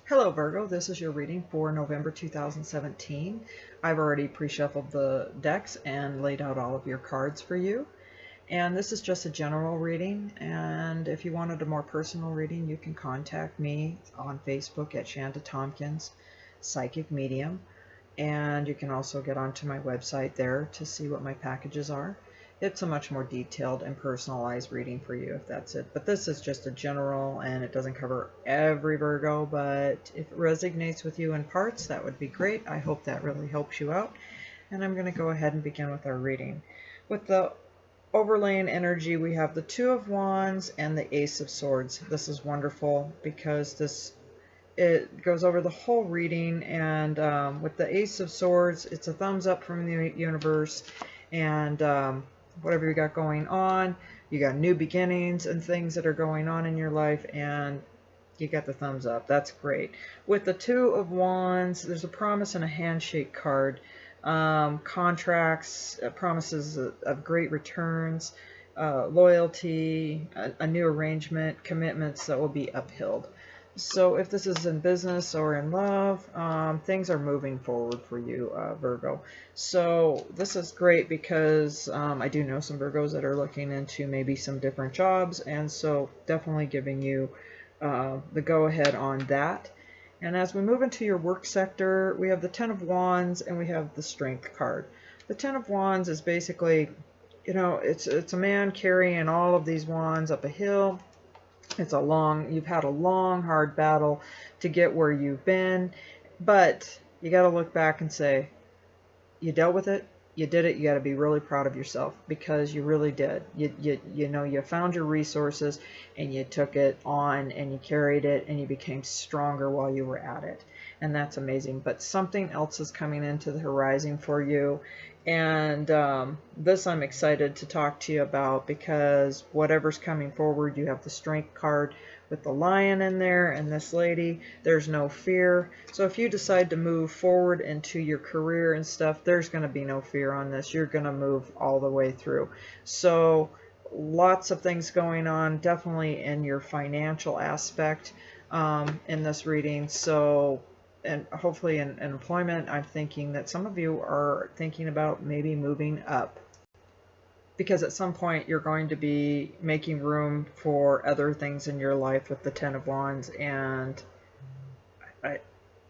Hello Virgo, this is your reading for November 2017. I've already pre-shuffled the decks and laid out all of your cards for you. And this is just a general reading, and if you wanted a more personal reading, you can contact me on Facebook at Shanda Tompkins, Psychic Medium. And you can also get onto my website there to see what my packages are. It's a much more detailed and personalized reading for you if that's it. But this is just a general, and it doesn't cover every Virgo, but if it resonates with you in parts, that would be great. I hope that really helps you out. And I'm going to go ahead and begin with our reading. With the overlaying energy, we have the Two of Wands and the Ace of Swords. This is wonderful because it goes over the whole reading, and with the Ace of Swords, it's a thumbs up from the universe, and whatever you got going on, you got new beginnings and things that are going on in your life, and you got the thumbs up. That's great. With the Two of Wands, there's a promise and a handshake card. Contracts, promises of great returns, loyalty, a new arrangement, commitments that will be upheld. So if this is in business or in love, things are moving forward for you, Virgo. So this is great because I do know some Virgos that are looking into maybe some different jobs, and so definitely giving you the go-ahead on that. And as we move into your work sector, we have the Ten of Wands and we have the Strength card. The Ten of Wands is basically, it's a man carrying all of these wands up a hill. You've had a long, hard battle to get where you've been, but you got to look back and say, you dealt with it, you did it, you got to be really proud of yourself because you really did. You found your resources and you took it on and you carried it and you became stronger while you were at it. And that's amazing. But something else is coming into the horizon for you. And this I'm excited to talk to you about because whatever's coming forward, you have the Strength card with the Lion in there and this lady. There's no fear. So if you decide to move forward into your career and stuff, there's going to be no fear on this. You're going to move all the way through. So lots of things going on, definitely in your financial aspect in this reading. So and hopefully in employment, I'm thinking that some of you are thinking about maybe moving up because at some point you're going to be making room for other things in your life with the Ten of Wands, and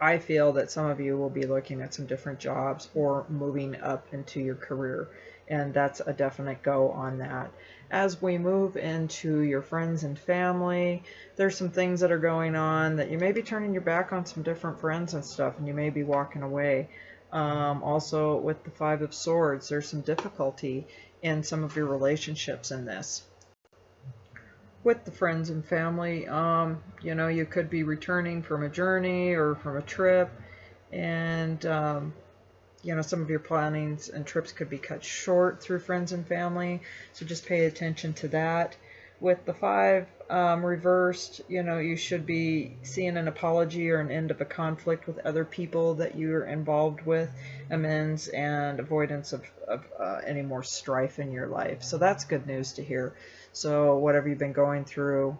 I feel that some of you will be looking at some different jobs or moving up into your career, and that's a definite go on that. As we move into your friends and family, there's some things that are going on that you may be turning your back on some different friends and stuff, and you may be walking away. Also with the Five of Swords, there's some difficulty in some of your relationships in this. With the friends and family, you could be returning from a journey or from a trip, and some of your plannings and trips could be cut short through friends and family, so just pay attention to that. With the Five reversed, you should be seeing an apology or an end of a conflict with other people that you're involved with, amends and avoidance of any more strife in your life. So that's good news to hear. So whatever you've been going through,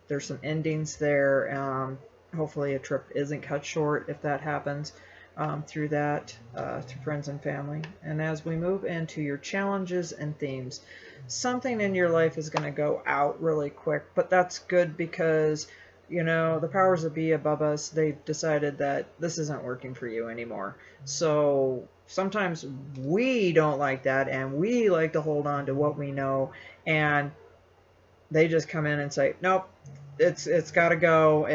there's some endings there. Hopefully a trip isn't cut short if that happens. Through that, to friends and family. And as we move into your challenges and themes, something in your life is going to go out really quick, but that's good because, the powers that be above us, they've decided that this isn't working for you anymore. So sometimes we don't like that, and we like to hold on to what we know, and they just come in and say, nope, it's got to go,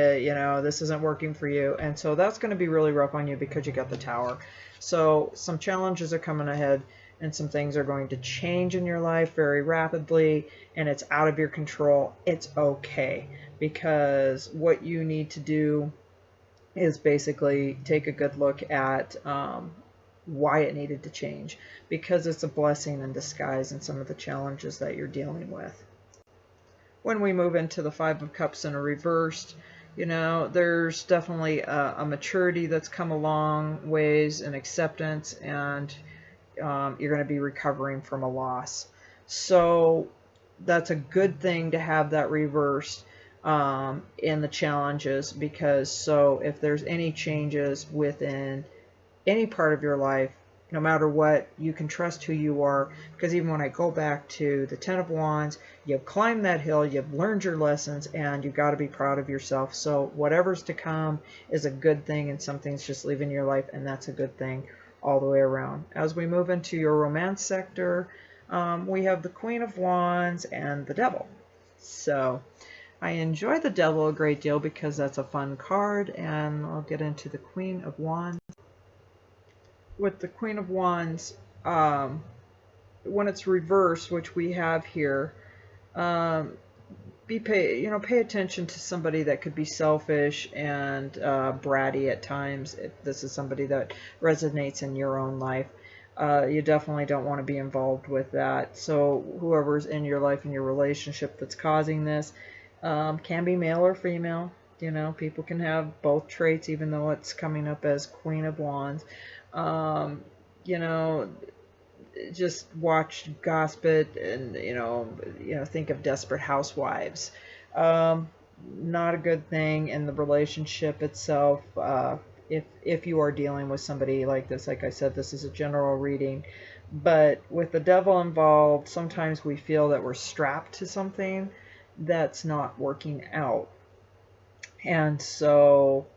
this isn't working for you. And so that's going to be really rough on you because you got the Tower. So some challenges are coming ahead and some things are going to change in your life very rapidly, and it's out of your control. It's okay, because what you need to do is basically take a good look at why it needed to change, because it's a blessing in disguise in some of the challenges that you're dealing with. When we move into the Five of Cups in a reversed, there's definitely a maturity that's come a long ways, and acceptance, and you're going to be recovering from a loss. So that's a good thing to have that reversed. in the challenges, because so if there's any changes within any part of your life, no matter what, you can trust who you are. Because even when I go back to the Ten of Wands, you've climbed that hill, you've learned your lessons, and you've got to be proud of yourself. So whatever's to come is a good thing, and something's just leaving your life, and that's a good thing all the way around. As we move into your romance sector, we have the Queen of Wands and the Devil. So I enjoy the Devil a great deal because that's a fun card, and I'll get into the Queen of Wands. With the Queen of Wands, when it's reversed, which we have here, pay attention to somebody that could be selfish and bratty at times. If this is somebody that resonates in your own life, you definitely don't want to be involved with that. So whoever's in your life, in your relationship that's causing this, can be male or female. You know, people can have both traits, even though it's coming up as Queen of Wands. You know, just watch gossip and, think of Desperate Housewives. Not a good thing in the relationship itself. If you are dealing with somebody like this, like I said, this is a general reading. But with the Devil involved, sometimes we feel that we're strapped to something that's not working out. And so,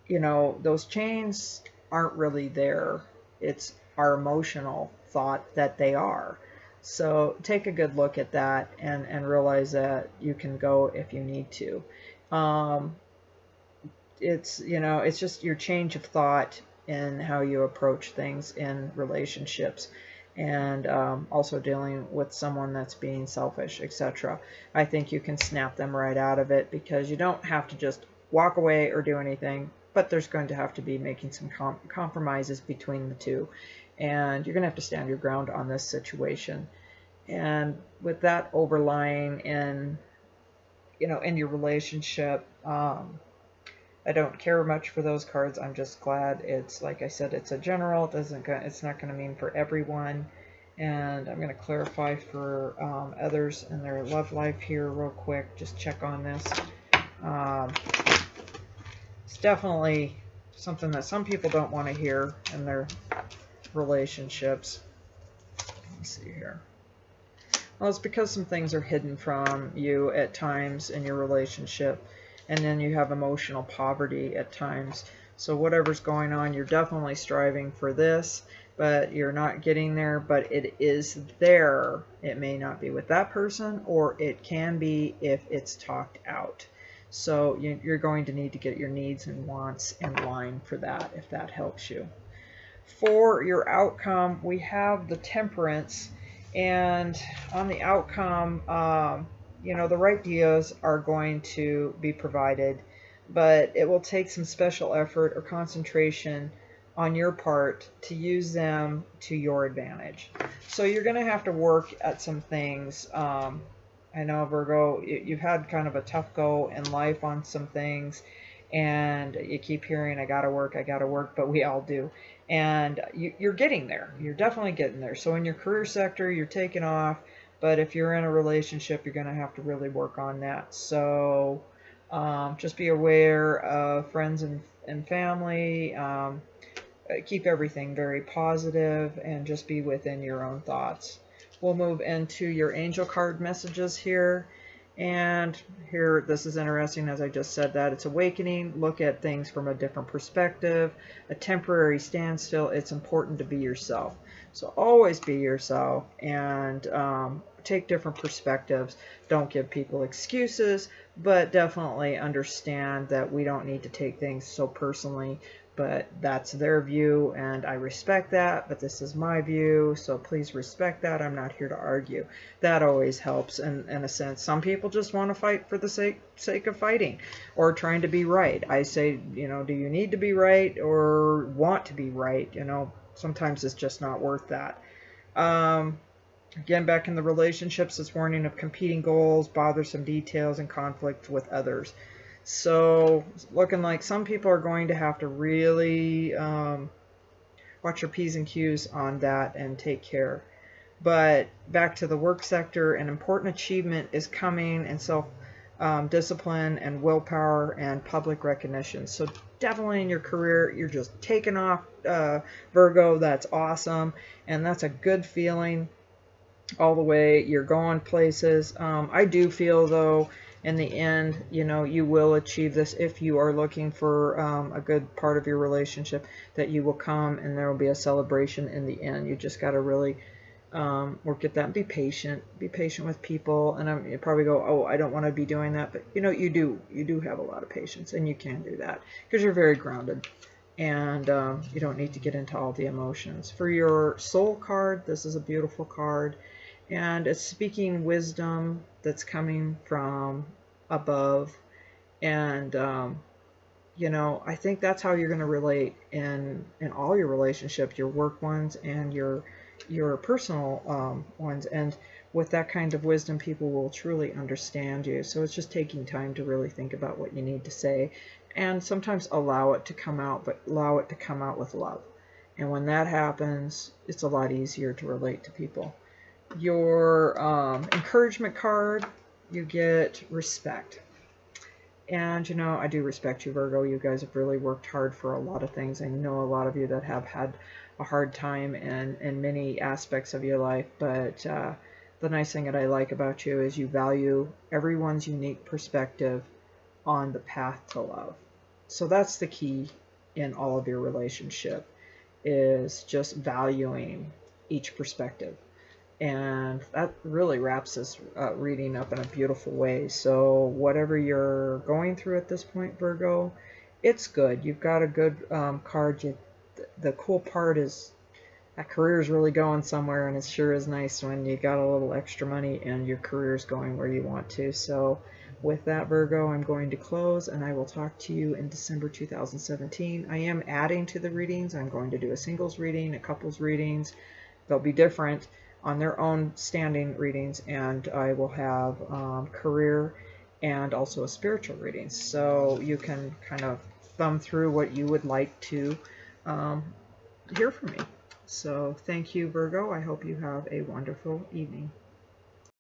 those chains aren't really there. It's our emotional thought that they are. So take a good look at that and realize that you can go if you need to. It's just your change of thought in how you approach things in relationships, and also dealing with someone that's being selfish, etc. I think you can snap them right out of it, because you don't have to just walk away or do anything, but there's going to have to be making some compromises between the two, and you're going to have to stand your ground on this situation. And with that overlying in your relationship, I don't care much for those cards. I'm just glad it's, like I said, it's a general. It's not going to mean for everyone. And I'm going to clarify for others in their love life here real quick. Just check on this. It's definitely something that some people don't want to hear in their relationships. Let me see here. Well, it's because some things are hidden from you at times in your relationship. And then you have emotional poverty at times. So whatever's going on, you're definitely striving for this, but you're not getting there. But it is there. It may not be with that person, or it can be if it's talked out. So you're going to need to get your needs and wants in line for that, if that helps you. For your outcome, we have the Temperance. And on the outcome, the right deals are going to be provided, but it will take some special effort or concentration on your part to use them to your advantage. So you're going to have to work at some things. I know, Virgo, you've had kind of a tough go in life on some things, and you keep hearing, I gotta work, but we all do. And you're getting there. You're definitely getting there. So in your career sector, you're taking off. But if you're in a relationship, you're going to have to really work on that. So just be aware of friends and family. Keep everything very positive, and just be within your own thoughts. We'll move into your angel card messages here. And here, this is interesting, as I just said that. It's awakening. Look at things from a different perspective. A temporary standstill. It's important to be yourself. So always be yourself, and take different perspectives. Don't give people excuses, but definitely understand that we don't need to take things so personally. But that's their view, and I respect that, but this is my view, so please respect that. I'm not here to argue. That always helps in a sense. Some people just want to fight for the sake of fighting, or trying to be right. I say, do you need to be right or want to be right? Sometimes it's just not worth that. Again, back in the relationships, it's warning of competing goals, bothersome details, and conflict with others. So looking like some people are going to have to really watch your P's and Q's on that and take care. But back to the work sector, an important achievement is coming, and discipline and willpower and public recognition. So definitely in your career, you're just taking off, Virgo. That's awesome. And that's a good feeling all the way. You're going places. I do feel, though, in the end, you know, you will achieve this if you are looking for a good part of your relationship, that you will come and there will be a celebration in the end. You just got to really work at that and be patient. Be patient with people. And you probably go, oh, I don't want to be doing that. But, you know, you do have a lot of patience, and you can do that because you're very grounded. And you don't need to get into all the emotions. For your soul card, this is a beautiful card. And it's speaking wisdom that's coming from above. And, you know, I think that's how you're going to relate in all your relationships, your work ones and your personal ones. And with that kind of wisdom, people will truly understand you. So it's just taking time to really think about what you need to say. And sometimes allow it to come out, but allow it to come out with love. And when that happens, it's a lot easier to relate to people. Your encouragement card, you get respect. And, you know, I do respect you, Virgo. You guys have really worked hard for a lot of things. I know a lot of you that have had a hard time in many aspects of your life. But the nice thing that I like about you is you value everyone's unique perspective on the path to love. So that's the key in all of your relationship, is just valuing each perspective. And that really wraps this reading up in a beautiful way. So whatever you're going through at this point, Virgo, it's good. You've got a good card. The cool part is that career is really going somewhere, and it sure is nice when you got a little extra money and your career is going where you want to. So with that, Virgo, I'm going to close, and I will talk to you in December 2017. I am adding to the readings. I'm going to do a singles reading, a couples readings. They'll be different on their own standing readings, and I will have career and also a spiritual reading. So you can kind of thumb through what you would like to hear from me. So thank you, Virgo. I hope you have a wonderful evening.